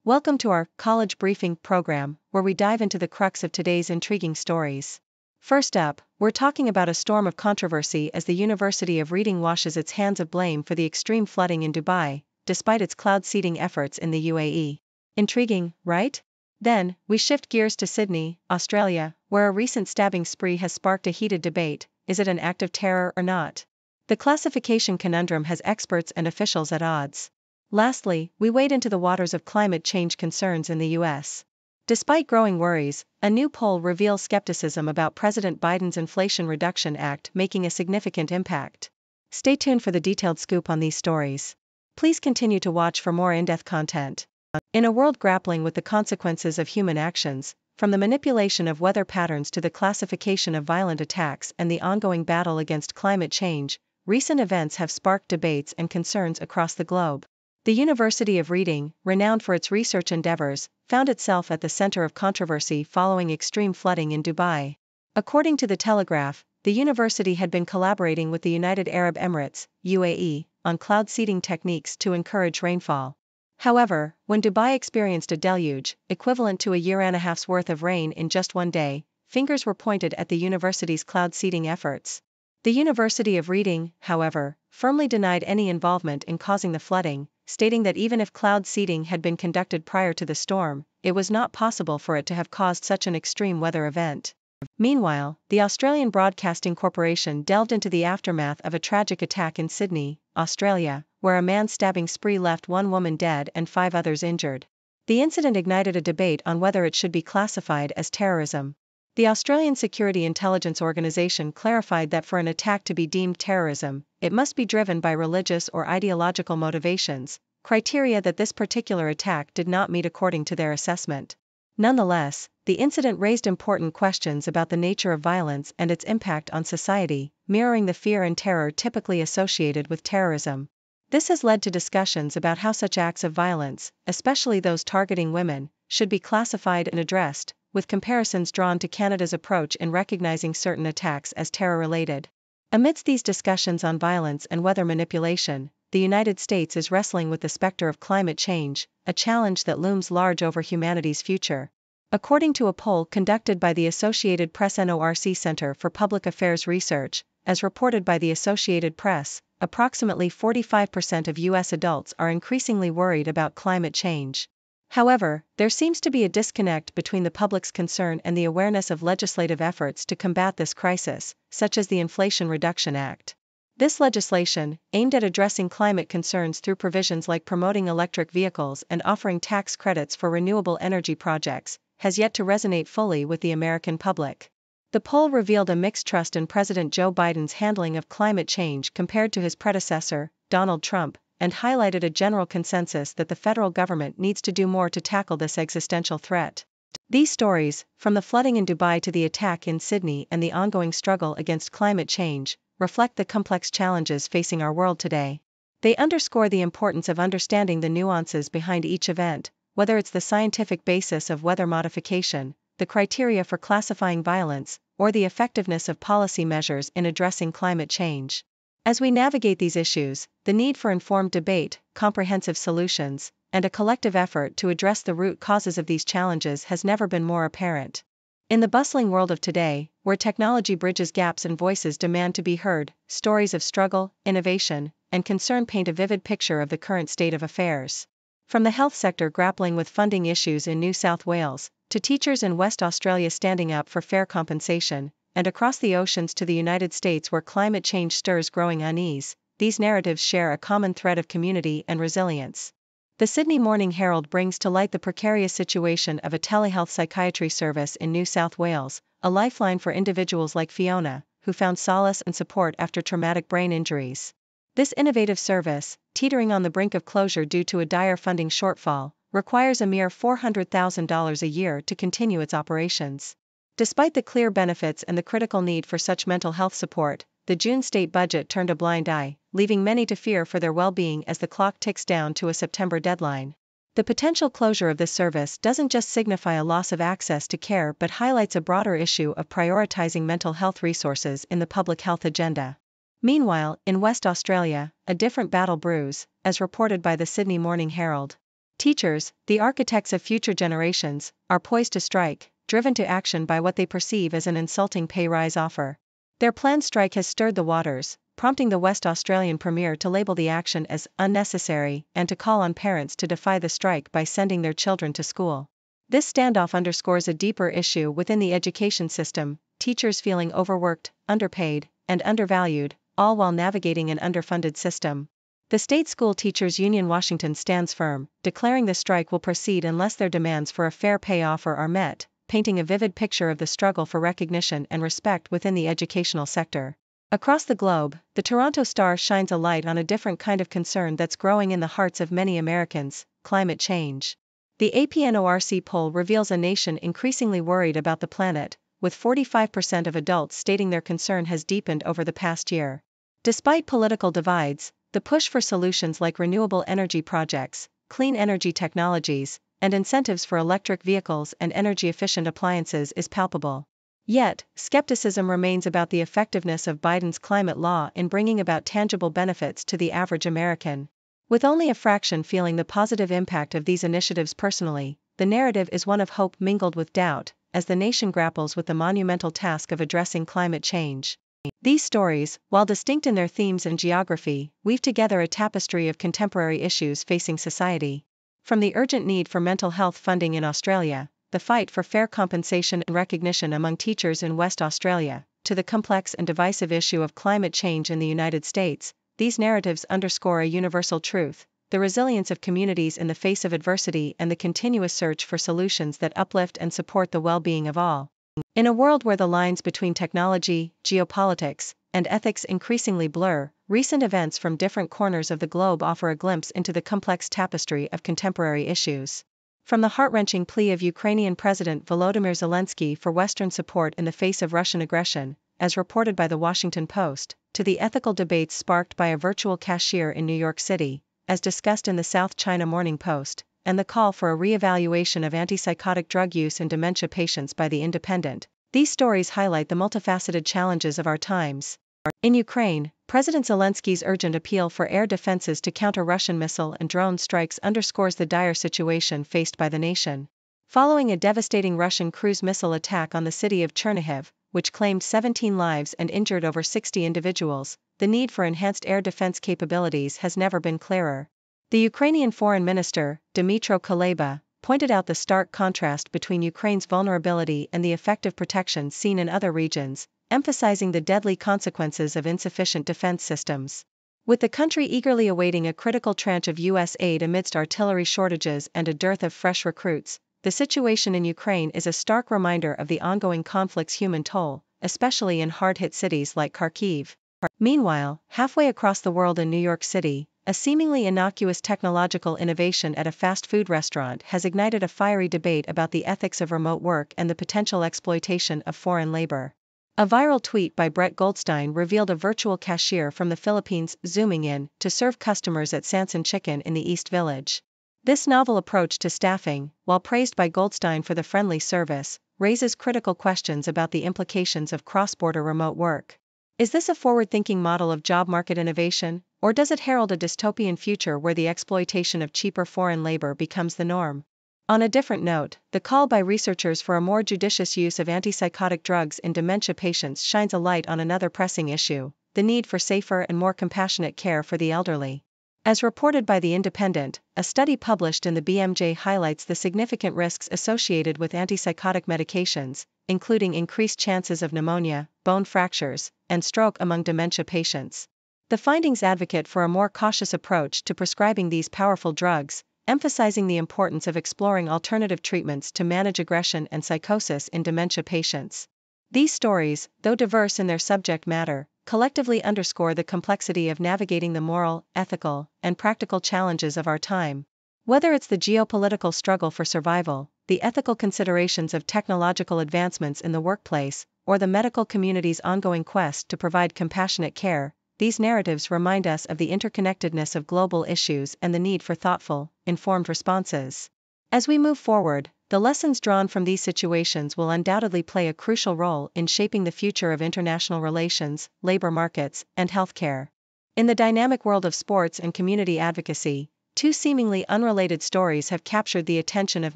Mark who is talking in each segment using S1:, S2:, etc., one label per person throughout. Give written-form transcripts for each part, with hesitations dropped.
S1: Welcome to our college briefing program, where we dive into the crux of today's intriguing stories. First up, we're talking about a storm of controversy as the University of Reading washes its hands of blame for the extreme flooding in Dubai, despite its cloud seeding efforts in the UAE. Intriguing, right? Then, we shift gears to Sydney, Australia, where a recent stabbing spree has sparked a heated debate: is it an act of terror or not? The classification conundrum has experts and officials at odds. Lastly, we wade into the waters of climate change concerns in the US. Despite growing worries, a new poll reveals skepticism about President Biden's Inflation Reduction Act making a significant impact. Stay tuned for the detailed scoop on these stories. Please continue to watch for more in-depth content. In a world grappling with the consequences of human actions, from the manipulation of weather patterns to the classification of violent attacks and the ongoing battle against climate change, recent events have sparked debates and concerns across the globe. The University of Reading, renowned for its research endeavors, found itself at the center of controversy following extreme flooding in Dubai. According to The Telegraph, the university had been collaborating with the United Arab Emirates, UAE, on cloud seeding techniques to encourage rainfall. However, when Dubai experienced a deluge, equivalent to a year and a half's worth of rain in just one day, fingers were pointed at the university's cloud seeding efforts. The University of Reading, however, firmly denied any involvement in causing the flooding, stating that even if cloud seeding had been conducted prior to the storm, it was not possible for it to have caused such an extreme weather event. Meanwhile, the Australian Broadcasting Corporation delved into the aftermath of a tragic attack in Sydney, Australia, where a man-stabbing spree left one woman dead and 5 others injured. The incident ignited a debate on whether it should be classified as terrorism. The Australian Security Intelligence Organisation clarified that for an attack to be deemed terrorism, it must be driven by religious or ideological motivations, criteria that this particular attack did not meet according to their assessment. Nonetheless, the incident raised important questions about the nature of violence and its impact on society, mirroring the fear and terror typically associated with terrorism. This has led to discussions about how such acts of violence, especially those targeting women, should be classified and addressed, with comparisons drawn to Canada's approach in recognizing certain attacks as terror-related. Amidst these discussions on violence and weather manipulation, the United States is wrestling with the specter of climate change, a challenge that looms large over humanity's future. According to a poll conducted by the Associated Press NORC Center for Public Affairs Research, as reported by the Associated Press, approximately 45% of U.S. adults are increasingly worried about climate change. However, there seems to be a disconnect between the public's concern and the awareness of legislative efforts to combat this crisis, such as the Inflation Reduction Act. This legislation, aimed at addressing climate concerns through provisions like promoting electric vehicles and offering tax credits for renewable energy projects, has yet to resonate fully with the American public. The poll revealed a mixed trust in President Joe Biden's handling of climate change compared to his predecessor, Donald Trump, and highlighted a general consensus that the federal government needs to do more to tackle this existential threat. These stories, from the flooding in Dubai to the attack in Sydney and the ongoing struggle against climate change, reflect the complex challenges facing our world today. They underscore the importance of understanding the nuances behind each event, whether it's the scientific basis of weather modification, the criteria for classifying violence, or the effectiveness of policy measures in addressing climate change. As we navigate these issues, the need for informed debate, comprehensive solutions, and a collective effort to address the root causes of these challenges has never been more apparent. In the bustling world of today, where technology bridges gaps and voices demand to be heard, stories of struggle, innovation, and concern paint a vivid picture of the current state of affairs. From the health sector grappling with funding issues in New South Wales, to teachers in West Australia standing up for fair compensation, and across the oceans to the United States where climate change stirs growing unease, these narratives share a common thread of community and resilience. The Sydney Morning Herald brings to light the precarious situation of a telehealth psychiatry service in New South Wales, a lifeline for individuals like Fiona, who found solace and support after traumatic brain injuries. This innovative service, teetering on the brink of closure due to a dire funding shortfall, requires a mere $400,000 a year to continue its operations. Despite the clear benefits and the critical need for such mental health support, the June state budget turned a blind eye, leaving many to fear for their well-being as the clock ticks down to a September deadline. The potential closure of this service doesn't just signify a loss of access to care but highlights a broader issue of prioritizing mental health resources in the public health agenda. Meanwhile, in West Australia, a different battle brews, as reported by the Sydney Morning Herald. Teachers, the architects of future generations, are poised to strike, driven to action by what they perceive as an insulting pay rise offer. Their planned strike has stirred the waters, prompting the West Australian Premier to label the action as unnecessary and to call on parents to defy the strike by sending their children to school. This standoff underscores a deeper issue within the education system, teachers feeling overworked, underpaid, and undervalued, all while navigating an underfunded system. The State School Teachers Union Washington stands firm, declaring the strike will proceed unless their demands for a fair pay offer are met, painting a vivid picture of the struggle for recognition and respect within the educational sector. Across the globe, the Toronto Star shines a light on a different kind of concern that's growing in the hearts of many Americans: climate change. The APNORC poll reveals a nation increasingly worried about the planet, with 45% of adults stating their concern has deepened over the past year. Despite political divides, the push for solutions like renewable energy projects, clean energy technologies, and incentives for electric vehicles and energy-efficient appliances is palpable. Yet, skepticism remains about the effectiveness of Biden's climate law in bringing about tangible benefits to the average American. With only a fraction feeling the positive impact of these initiatives personally, the narrative is one of hope mingled with doubt, as the nation grapples with the monumental task of addressing climate change. These stories, while distinct in their themes and geography, weave together a tapestry of contemporary issues facing society. From the urgent need for mental health funding in Australia, the fight for fair compensation and recognition among teachers in West Australia, to the complex and divisive issue of climate change in the United States, these narratives underscore a universal truth: the resilience of communities in the face of adversity and the continuous search for solutions that uplift and support the well-being of all. In a world where the lines between technology, geopolitics, and ethics increasingly blur, recent events from different corners of the globe offer a glimpse into the complex tapestry of contemporary issues. From the heart-wrenching plea of Ukrainian President Volodymyr Zelensky for Western support in the face of Russian aggression, as reported by the Washington Post, to the ethical debates sparked by a virtual cashier in New York City, as discussed in the South China Morning Post, and the call for a re-evaluation of antipsychotic drug use in dementia patients by the Independent, these stories highlight the multifaceted challenges of our times. In Ukraine, President Zelensky's urgent appeal for air defenses to counter Russian missile and drone strikes underscores the dire situation faced by the nation. Following a devastating Russian cruise missile attack on the city of Chernihiv, which claimed 17 lives and injured over 60 individuals, the need for enhanced air defense capabilities has never been clearer. The Ukrainian Foreign Minister, Dmytro Kuleba, pointed out the stark contrast between Ukraine's vulnerability and the effective protections seen in other regions, emphasizing the deadly consequences of insufficient defense systems. With the country eagerly awaiting a critical tranche of U.S. aid amidst artillery shortages and a dearth of fresh recruits, the situation in Ukraine is a stark reminder of the ongoing conflict's human toll, especially in hard-hit cities like Kharkiv. Meanwhile, halfway across the world in New York City, a seemingly innocuous technological innovation at a fast food restaurant has ignited a fiery debate about the ethics of remote work and the potential exploitation of foreign labor. A viral tweet by Brett Goldstein revealed a virtual cashier from the Philippines zooming in to serve customers at Sanson Chicken in the East Village. This novel approach to staffing, while praised by Goldstein for the friendly service, raises critical questions about the implications of cross-border remote work. Is this a forward-thinking model of job market innovation, or does it herald a dystopian future where the exploitation of cheaper foreign labor becomes the norm? On a different note, the call by researchers for a more judicious use of antipsychotic drugs in dementia patients shines a light on another pressing issue: the need for safer and more compassionate care for the elderly. As reported by The Independent, a study published in the BMJ highlights the significant risks associated with antipsychotic medications, including increased chances of pneumonia, bone fractures, and stroke among dementia patients. The findings advocate for a more cautious approach to prescribing these powerful drugs, emphasizing the importance of exploring alternative treatments to manage aggression and psychosis in dementia patients. These stories, though diverse in their subject matter, collectively underscore the complexity of navigating the moral, ethical, and practical challenges of our time. Whether it's the geopolitical struggle for survival, the ethical considerations of technological advancements in the workplace, or the medical community's ongoing quest to provide compassionate care, these narratives remind us of the interconnectedness of global issues and the need for thoughtful, informed responses. As we move forward, the lessons drawn from these situations will undoubtedly play a crucial role in shaping the future of international relations, labor markets, and healthcare. In the dynamic world of sports and community advocacy, Two seemingly unrelated stories have captured the attention of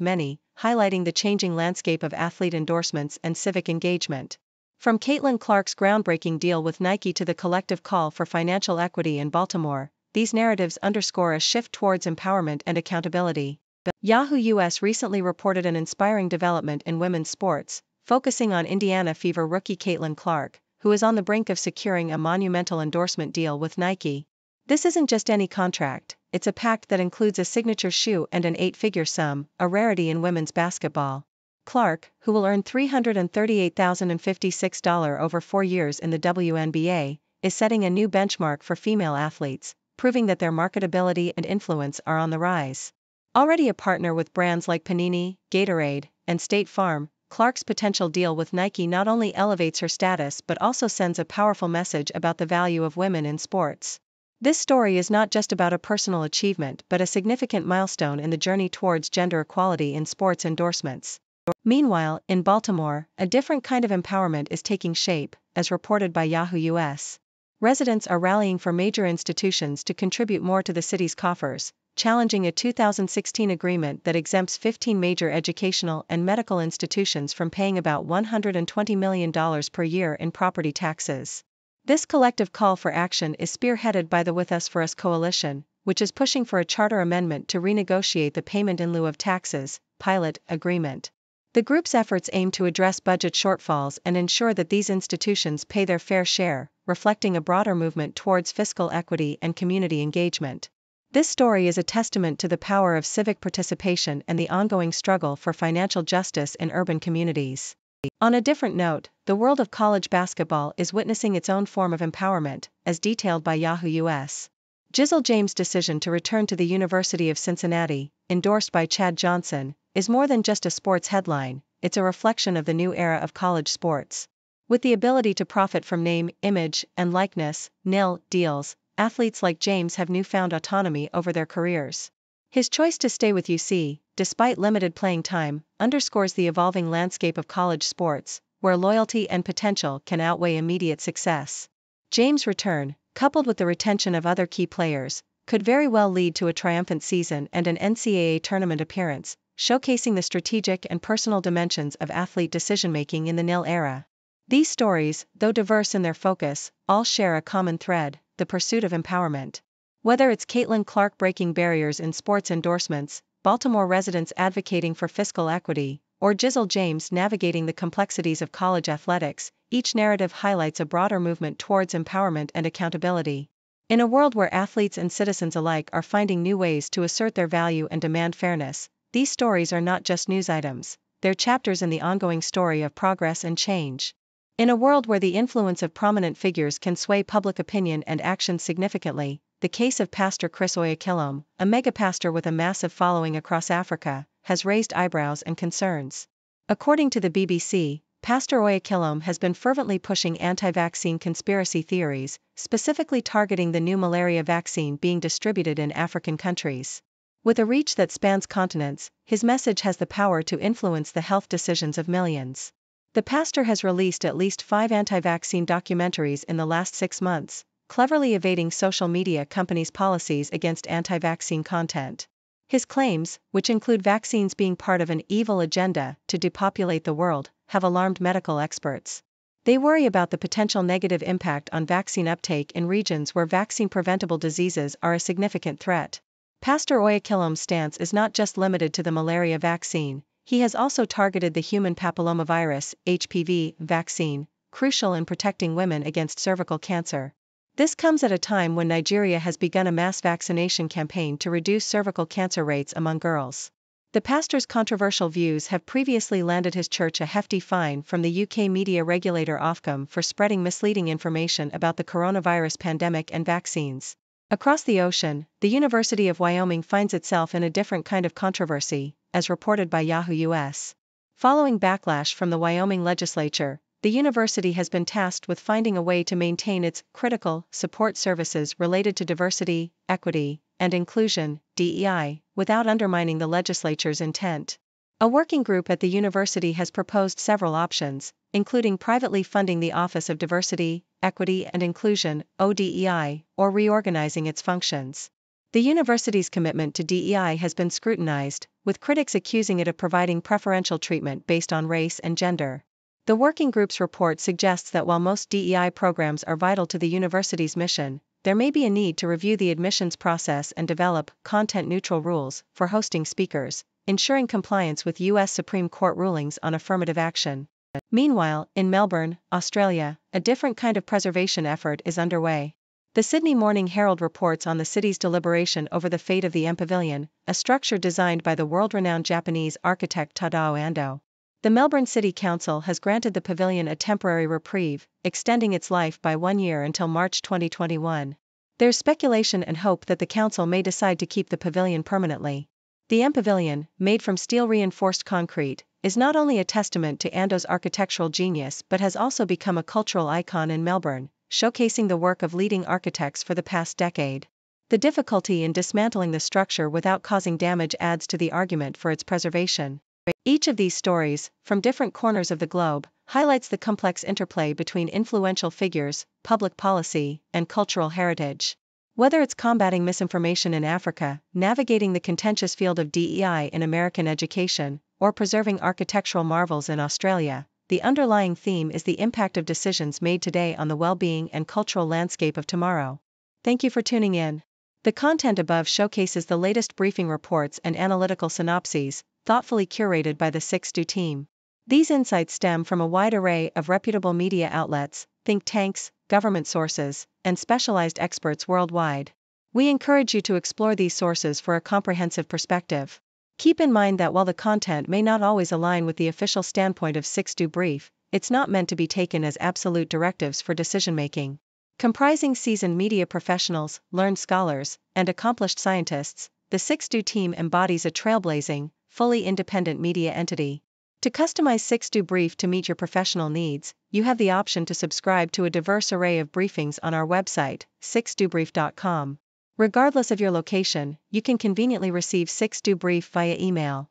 S1: many, highlighting the changing landscape of athlete endorsements and civic engagement. From Caitlin Clark's groundbreaking deal with Nike to the collective call for financial equity in Baltimore, these narratives underscore a shift towards empowerment and accountability. Yahoo US recently reported an inspiring development in women's sports, focusing on Indiana Fever rookie Caitlin Clark, who is on the brink of securing a monumental endorsement deal with Nike. This isn't just any contract, it's a pact that includes a signature shoe and an eight-figure sum, a rarity in women's basketball. Clark, who will earn $338,056 over 4 years in the WNBA, is setting a new benchmark for female athletes, proving that their marketability and influence are on the rise. Already a partner with brands like Panini, Gatorade, and State Farm, Clark's potential deal with Nike not only elevates her status but also sends a powerful message about the value of women in sports. This story is not just about a personal achievement but a significant milestone in the journey towards gender equality in sports endorsements. Meanwhile, in Baltimore, a different kind of empowerment is taking shape, as reported by Yahoo US. Residents are rallying for major institutions to contribute more to the city's coffers, challenging a 2016 agreement that exempts 15 major educational and medical institutions from paying about $120 million per year in property taxes. This collective call for action is spearheaded by the With Us For Us coalition, which is pushing for a charter amendment to renegotiate the payment in lieu of taxes pilot agreement. The group's efforts aim to address budget shortfalls and ensure that these institutions pay their fair share, reflecting a broader movement towards fiscal equity and community engagement. This story is a testament to the power of civic participation and the ongoing struggle for financial justice in urban communities. On a different note, the world of college basketball is witnessing its own form of empowerment, as detailed by Yahoo US. Jizzle James' decision to return to the University of Cincinnati, endorsed by Chad Johnson, is more than just a sports headline, it's a reflection of the new era of college sports. With the ability to profit from name, image, and likeness, NIL deals, athletes like James have newfound autonomy over their careers. His choice to stay with UC, despite limited playing time, underscores the evolving landscape of college sports, where loyalty and potential can outweigh immediate success. James' return, coupled with the retention of other key players, could very well lead to a triumphant season and an NCAA tournament appearance, showcasing the strategic and personal dimensions of athlete decision-making in the NIL era. These stories, though diverse in their focus, all share a common thread: the pursuit of empowerment. Whether it's Caitlin Clark breaking barriers in sports endorsements, Baltimore residents advocating for fiscal equity, or Jizzle James navigating the complexities of college athletics, each narrative highlights a broader movement towards empowerment and accountability. In a world where athletes and citizens alike are finding new ways to assert their value and demand fairness, these stories are not just news items, they're chapters in the ongoing story of progress and change. In a world where the influence of prominent figures can sway public opinion and action significantly, the case of Pastor Chris Oyakhilome, a megapastor with a massive following across Africa, has raised eyebrows and concerns. According to the BBC, Pastor Oyakhilome has been fervently pushing anti-vaccine conspiracy theories, specifically targeting the new malaria vaccine being distributed in African countries. With a reach that spans continents, his message has the power to influence the health decisions of millions. The pastor has released at least 5 anti-vaccine documentaries in the last 6 months, cleverly evading social media companies' policies against anti-vaccine content. His claims, which include vaccines being part of an evil agenda to depopulate the world, have alarmed medical experts. They worry about the potential negative impact on vaccine uptake in regions where vaccine-preventable diseases are a significant threat. Pastor Oyakhilome's stance is not just limited to the malaria vaccine. He has also targeted the human papillomavirus (HPV) vaccine, crucial in protecting women against cervical cancer. This comes at a time when Nigeria has begun a mass vaccination campaign to reduce cervical cancer rates among girls. The pastor's controversial views have previously landed his church a hefty fine from the UK media regulator Ofcom for spreading misleading information about the coronavirus pandemic and vaccines. Across the ocean, the University of Wyoming finds itself in a different kind of controversy, as reported by Yahoo US. Following backlash from the Wyoming legislature, the university has been tasked with finding a way to maintain its critical support services related to diversity, equity, and inclusion (DEI) without undermining the legislature's intent. A working group at the university has proposed several options, including privately funding the Office of Diversity, Equity and Inclusion (ODEI) or reorganizing its functions. The university's commitment to DEI has been scrutinized, with critics accusing it of providing preferential treatment based on race and gender. The working group's report suggests that while most DEI programs are vital to the university's mission, there may be a need to review the admissions process and develop content-neutral rules for hosting speakers, ensuring compliance with U.S. Supreme Court rulings on affirmative action. Meanwhile, in Melbourne, Australia, a different kind of preservation effort is underway. The Sydney Morning Herald reports on the city's deliberation over the fate of the M Pavilion, a structure designed by the world-renowned Japanese architect Tadao Ando. The Melbourne City Council has granted the pavilion a temporary reprieve, extending its life by 1 year until March 2021. There's speculation and hope that the council may decide to keep the pavilion permanently. The M Pavilion, made from steel-reinforced concrete, is not only a testament to Ando's architectural genius but has also become a cultural icon in Melbourne, showcasing the work of leading architects for the past decade. The difficulty in dismantling the structure without causing damage adds to the argument for its preservation. Each of these stories, from different corners of the globe, highlights the complex interplay between influential figures, public policy, and cultural heritage. Whether it's combating misinformation in Africa, navigating the contentious field of DEI in American education, or preserving architectural marvels in Australia, the underlying theme is the impact of decisions made today on the well-being and cultural landscape of tomorrow. Thank you for tuning in. The content above showcases the latest briefing reports and analytical synopses, thoughtfully curated by the 6Do team. These insights stem from a wide array of reputable media outlets, think tanks, government sources, and specialized experts worldwide. We encourage you to explore these sources for a comprehensive perspective. Keep in mind that while the content may not always align with the official standpoint of 6Do Brief, it's not meant to be taken as absolute directives for decision-making. Comprising seasoned media professionals, learned scholars, and accomplished scientists, the 6Do team embodies a trailblazing, fully independent media entity. To customize 6Do Brief to meet your professional needs, you have the option to subscribe to a diverse array of briefings on our website, 6dobrief.com. Regardless of your location, you can conveniently receive 6Do Brief via email.